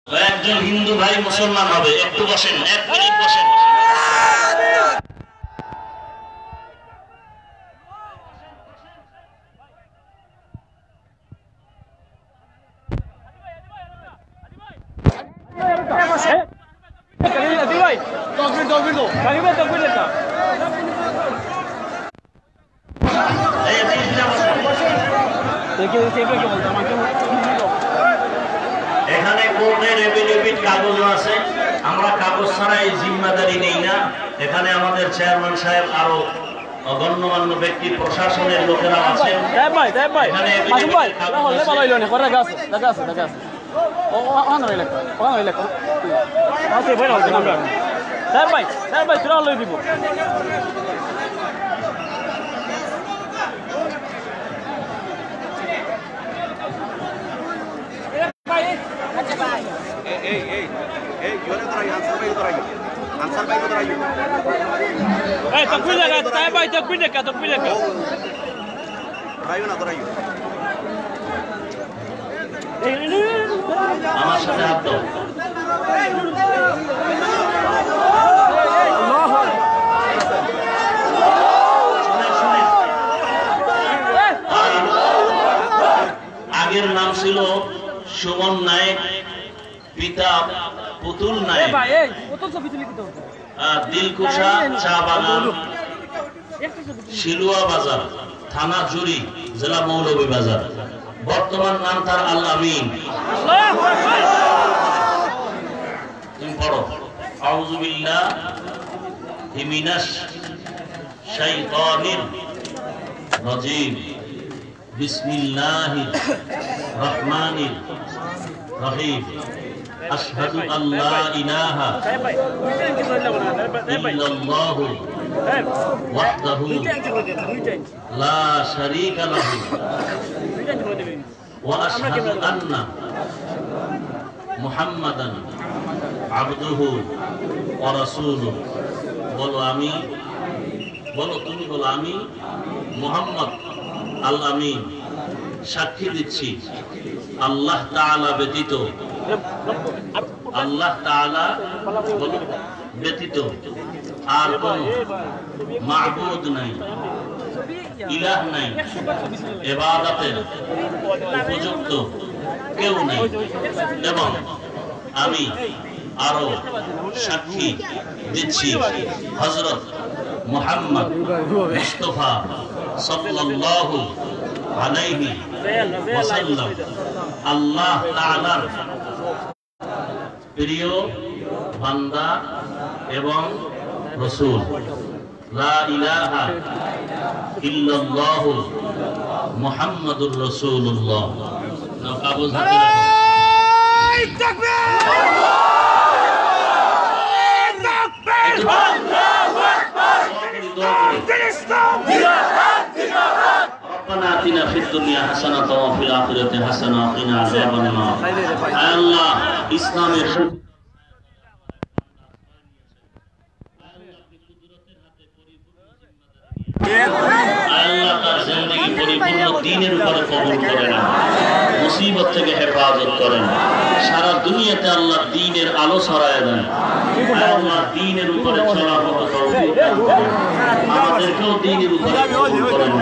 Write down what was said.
একজন হিন্দু ভাই মুসলমান হবে, একটু বসেন, 1 মিনিট বসেন। এখানে কোর্টের এফিডেভিট কাগজ আছে, আমরা কাগজ ছাড়া এই জিম্মাদারি নেই না। এখানে আমাদের চেয়ারম্যান সাহেব আরো গণ্যমান্য ব্যক্তি প্রশাসনের লোকেরা আছেন। আমার সাথে হাত দাও। আগের নাম ছিল সুমন নায়েক, পিতা পুতুল নায়েক, দিলকুশা চা বাগান, শিলুয়া বাজার, থানা জুরি, জেলা মৌলভীবাজার। বর্তমান নাম তার আল আমিন। তুমি পড়ো, আউযু বিল্লাহি মিনাশ শাইতানির রাজিম, বিসমিল্লাহির রহমানির রহিম, আশহাদু আল্লা ইলাহা ইল্লাল্লাহু ওয়াহদাহু লা শারীকা লাহু ওয়া আশহাদু আন্না মুহাম্মাদান আবদুহু ওয়া রাসূলুহু। বলো আমি, বলো তুমি, বলো আমি মুহাম্মদ আল আমিন সাক্ষী দিচ্ছি আল্লাহ তাআলা ব্যতীত, আল্লাহ তাআলা ব্যতীত আর কোন মাবুদ নাই, ইলাহ নাই, ইবাদতের উপযুক্ত কেউ নাই। এবং আমি আরো সাক্ষী দিচ্ছি হযরত মুহাম্মদ মুস্তাফা সাল্লাল্লাহু আলাইহি ওয়াসাল্লাম আল্লাহ তাআলার প্রিয় বান্দা এবং রাসূল। লা ইলাহা ইল্লাল্লাহু মুহাম্মাদুর রাসূলুল্লাহ। কাগজ হাতে রাখো। ربنا آتنا في الدنيا حسنة وفي الآخرة حسنة وقنا عذاب النار। আল্লাহ ইসলামের আল্লাহ তার জিন্দেগি পরিপূর্ণ দ্বীনের উপরে কবুল করেন, মুসিবত থেকে হেফাজত করেন, সারা দুনিয়াতে আল্লাহ দ্বীনের আলো ছড়ায় দেন। আল্লাহ দ্বীনের উপরে চলার মতো তৌফিক দান করেন, আমাদেরকেও দ্বীনের উপরে কবুল করেন।